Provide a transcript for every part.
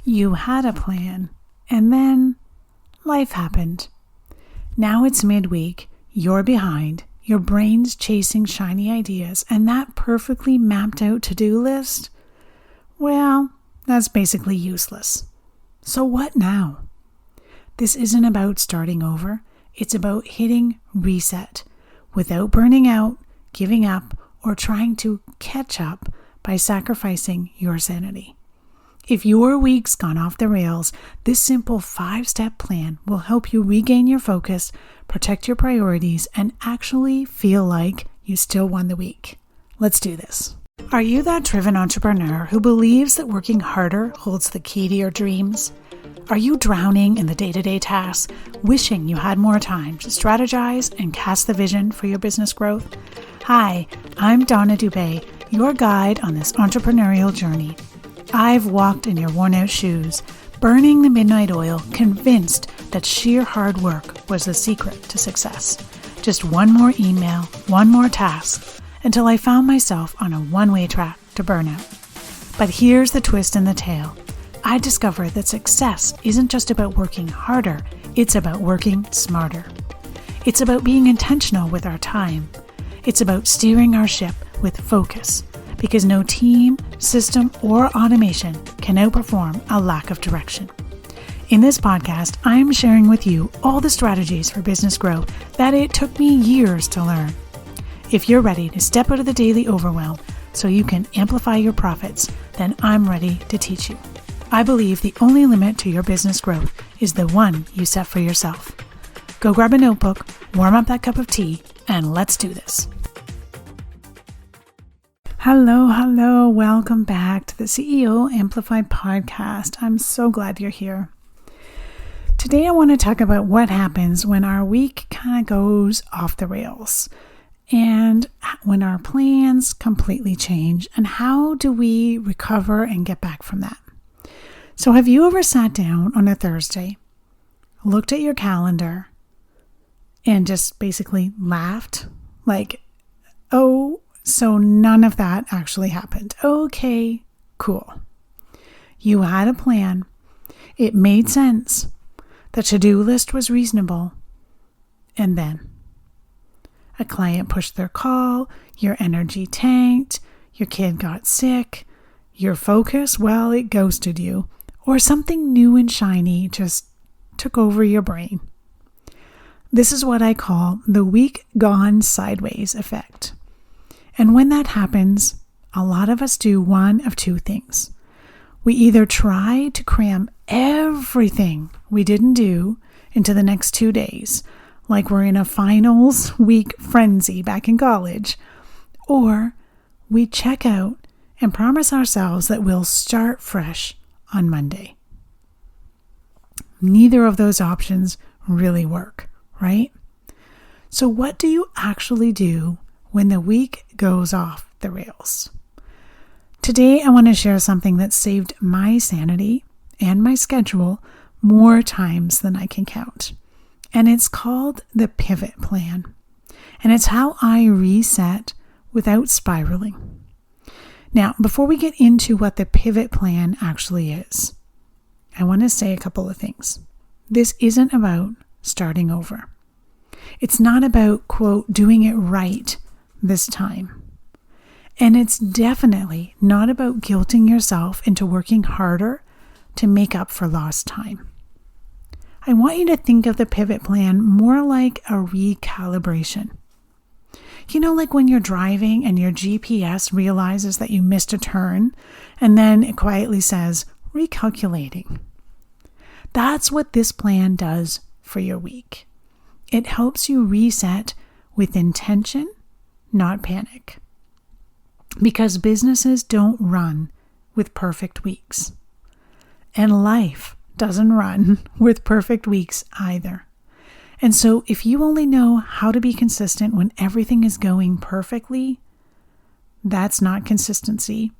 You had a plan, and then life happened. Now it's midweek, you're behind, your brain's chasing shiny ideas, and that perfectly mapped out to-do list, well, that's basically useless. So what now? This isn't about starting over. It's about hitting reset without burning out, giving up, or trying to catch up by sacrificing your sanity. If your week's gone off the rails, this simple 5-step plan will help you regain your focus, protect your priorities, and actually feel like you still won the week. Let's do this. Are you that driven entrepreneur who believes that working harder holds the key to your dreams? Are you drowning in the day-to-day tasks, wishing you had more time to strategize and cast the vision for your business growth? Hi, I'm Donna Dubé, your guide on this entrepreneurial journey. I've walked in your worn-out shoes, burning the midnight oil, convinced that sheer hard work was the secret to success. Just one more email, one more task, until I found myself on a one-way track to burnout. But here's the twist in the tale. I discovered that success isn't just about working harder, it's about working smarter. It's about being intentional with our time. It's about steering our ship with focus, because no team, system, or automation can outperform a lack of direction. In this podcast, I'm sharing with you all the strategies for business growth that it took me years to learn. If you're ready to step out of the daily overwhelm so you can amplify your profits, then I'm ready to teach you. I believe the only limit to your business growth is the one you set for yourself. Go grab a notebook, warm up that cup of tea, and let's do this. Hello. Welcome back to the CEO Amplify podcast. I'm so glad you're here. Today I want to talk about what happens when our week kind of goes off the rails and when our plans completely change, and how do we recover and get back from that? So have you ever sat down on a Thursday, looked at your calendar, and just basically laughed? Like, oh, so none of that actually happened. Okay, cool. You had a plan. It made sense. The to-do list was reasonable. And then a client pushed their call, your energy tanked, your kid got sick, your focus, well, it ghosted you, or something new and shiny just took over your brain. This is what I call the week gone sideways effect. And when that happens, a lot of us do one of two things. We either try to cram everything we didn't do into the next 2 days, like we're in a finals week frenzy back in college, or we check out and promise ourselves that we'll start fresh on Monday. Neither of those options really work, right? So what do you actually do when the week goes off the rails? Today, I want to share something that saved my sanity and my schedule more times than I can count. And it's called the pivot plan. And it's how I reset without spiraling. Now, before we get into what the pivot plan actually is, I want to say a couple of things. This isn't about starting over. It's not about, quote, doing it right this time. And it's definitely not about guilting yourself into working harder to make up for lost time. I want you to think of the pivot plan more like a recalibration. You know, like when you're driving and your GPS realizes that you missed a turn, and then it quietly says, recalculating. That's what this plan does for your week. It helps you reset with intention, not panic. Because businesses don't run with perfect weeks. And life doesn't run with perfect weeks either. And so if you only know how to be consistent when everything is going perfectly, that's not consistency.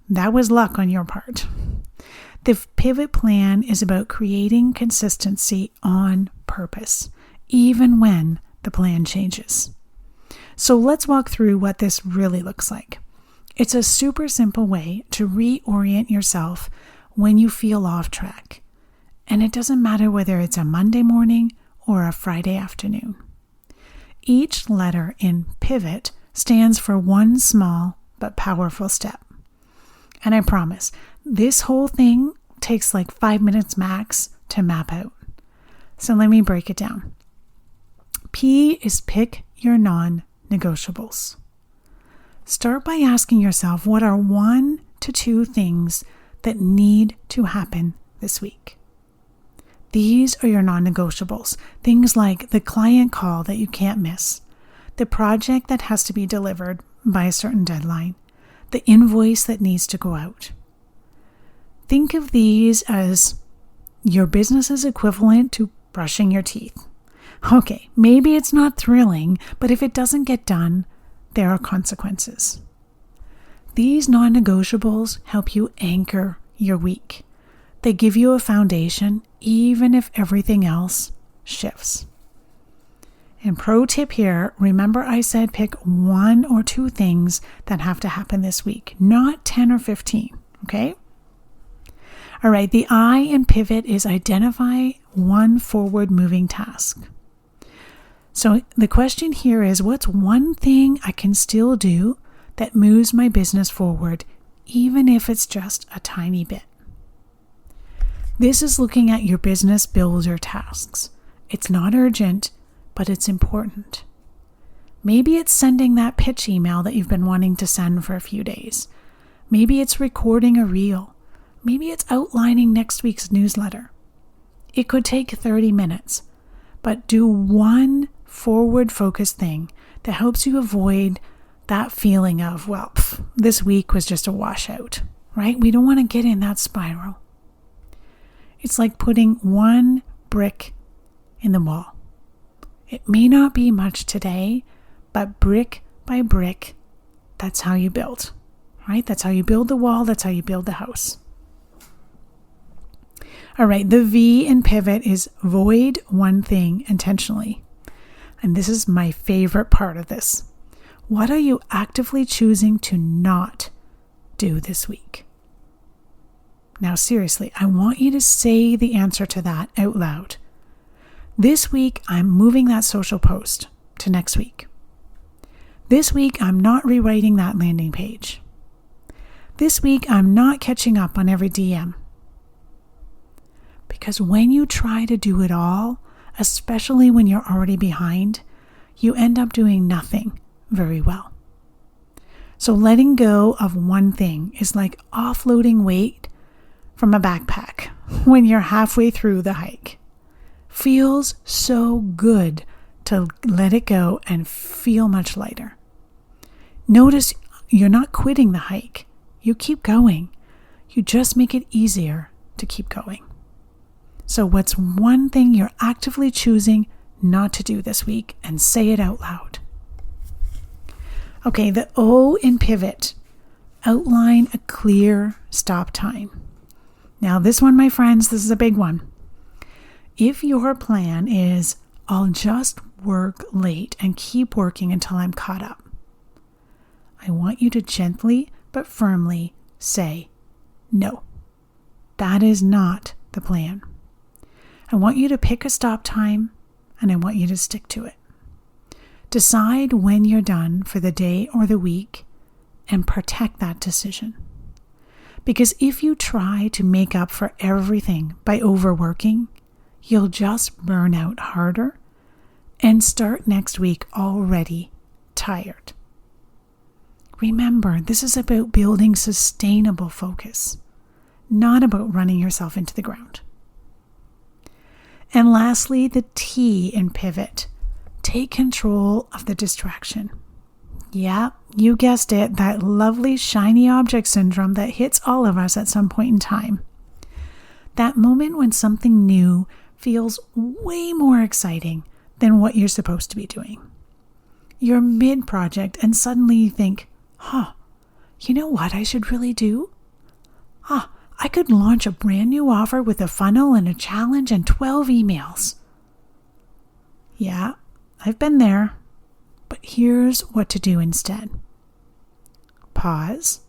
That was luck on your part. The pivot plan is about creating consistency on purpose, even when the plan changes. So let's walk through what this really looks like. It's a super simple way to reorient yourself when you feel off track. And it doesn't matter whether it's a Monday morning or a Friday afternoon. Each letter in pivot stands for one small but powerful step. And I promise, this whole thing takes like 5 minutes max to map out. So let me break it down. P is pick your non-negotiables. Start by asking yourself, what are 1 to 2 things that need to happen this week? These are your non-negotiables. Things like the client call that you can't miss, the project that has to be delivered by a certain deadline, the invoice that needs to go out. Think of these as your business's equivalent to brushing your teeth. Okay, maybe it's not thrilling, but if it doesn't get done, there are consequences. These non-negotiables help you anchor your week. They give you a foundation, even if everything else shifts. And pro tip here, remember I said pick 1 or 2 things that have to happen this week, not 10 or 15, okay? All right, the I in pivot is identify one forward moving task. So the question here is, what's one thing I can still do that moves my business forward, even if it's just a tiny bit? This is looking at your business builder tasks. It's not urgent, but it's important. Maybe it's sending that pitch email that you've been wanting to send for a few days. Maybe it's recording a reel. Maybe it's outlining next week's newsletter. It could take 30 minutes, but do one forward-focused thing that helps you avoid that feeling of, well, this week was just a washout, right? We don't want to get in that spiral. It's like putting one brick in the wall. It may not be much today, but brick by brick, that's how you build, right? That's how you build the wall. That's how you build the house. All right, the V in pivot is void one thing intentionally. And this is my favorite part of this. What are you actively choosing to not do this week? Now, seriously, I want you to say the answer to that out loud. This week, I'm moving that social post to next week. This week, I'm not rewriting that landing page. This week, I'm not catching up on every DM. Because when you try to do it all, especially when you're already behind, you end up doing nothing very well. So letting go of one thing is like offloading weight from a backpack when you're halfway through the hike. Feels so good to let it go and feel much lighter. Notice you're not quitting the hike. You keep going. You just make it easier to keep going. So what's one thing you're actively choosing not to do this week, and say it out loud? Okay, the O in pivot. Outline a clear stop time. Now this one, my friends, this is a big one. If your plan is, I'll just work late and keep working until I'm caught up, I want you to gently but firmly say, no, that is not the plan. I want you to pick a stop time and I want you to stick to it. Decide when you're done for the day or the week and protect that decision. Because if you try to make up for everything by overworking, you'll just burn out harder and start next week already tired. Remember, this is about building sustainable focus, not about running yourself into the ground. And lastly, the T in pivot. Take control of the distraction. Yeah, you guessed it, that lovely shiny object syndrome that hits all of us at some point in time. That moment when something new feels way more exciting than what you're supposed to be doing. You're mid-project and suddenly you think, you know what I should really do? I could launch a brand new offer with a funnel and a challenge and 12 emails. Yeah, I've been there, but here's what to do instead. Pause,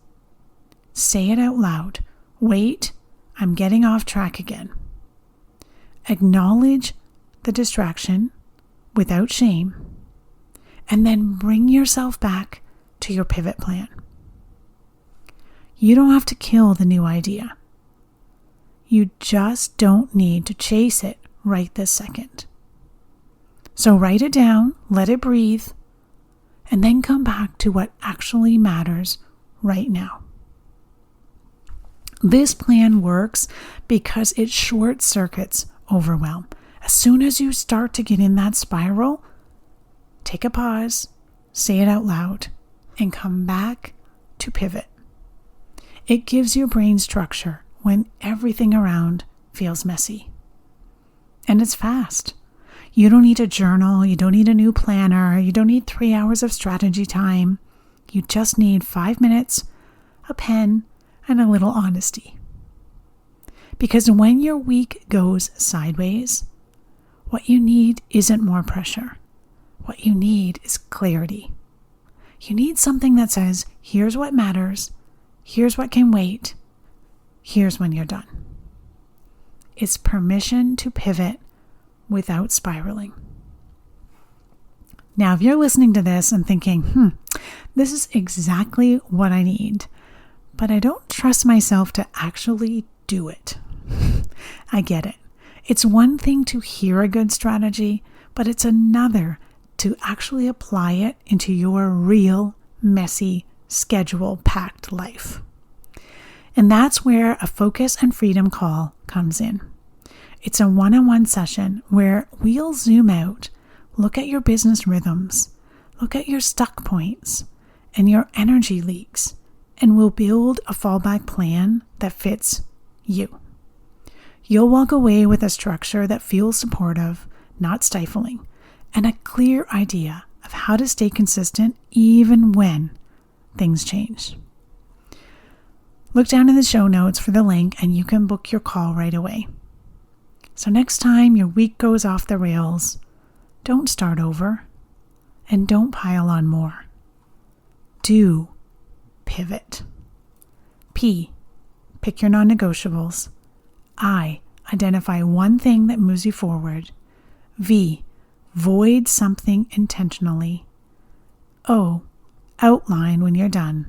say it out loud, wait I'm getting off track again. Acknowledge the distraction without shame, and then bring yourself back to your pivot plan. You don't have to kill the new idea. You just don't need to chase it right this second. So write it down, let it breathe, and then come back to what actually matters right now. This plan works because it short circuits overwhelm. As soon as you start to get in that spiral, take a pause, say it out loud, and come back to pivot. It gives your brain structure when everything around feels messy. And it's fast. You don't need a journal, you don't need a new planner, you don't need 3 hours of strategy time. You just need 5 minutes, a pen, and a little honesty. Because when your week goes sideways, what you need isn't more pressure. What you need is clarity. You need something that says, here's what matters, here's what can wait, here's when you're done. It's permission to pivot without spiraling. Now, if you're listening to this and thinking, this is exactly what I need, but I don't trust myself to actually do it. I get it. It's one thing to hear a good strategy, but it's another to actually apply it into your real, messy, schedule-packed life. And that's where a focus and freedom call comes in. It's a one-on-one session where we'll zoom out, look at your business rhythms, look at your stuck points and your energy leaks, and we'll build a fallback plan that fits you. You'll walk away with a structure that feels supportive, not stifling, and a clear idea of how to stay consistent even when things change. Look down in the show notes for the link and you can book your call right away. So next time your week goes off the rails, don't start over and don't pile on more. Do pivot. P, pick your non-negotiables. I, identify one thing that moves you forward. V, void something intentionally. O, outline when you're done.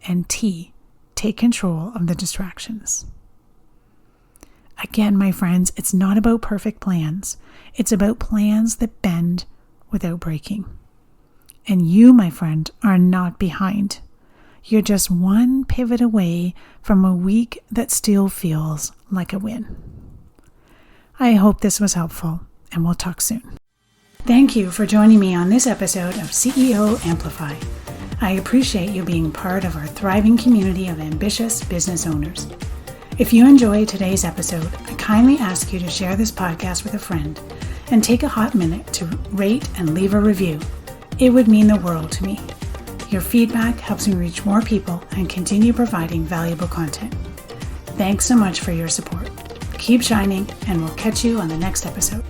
And T, take control of the distractions. Again, my friends, it's not about perfect plans. It's about plans that bend without breaking. And you, my friend, are not behind. You're just one pivot away from a week that still feels like a win. I hope this was helpful, and we'll talk soon. Thank you for joining me on this episode of CEO Amplify. I appreciate you being part of our thriving community of ambitious business owners. If you enjoyed today's episode, I kindly ask you to share this podcast with a friend and take a hot minute to rate and leave a review. It would mean the world to me. Your feedback helps me reach more people and continue providing valuable content. Thanks so much for your support. Keep shining, and we'll catch you on the next episode.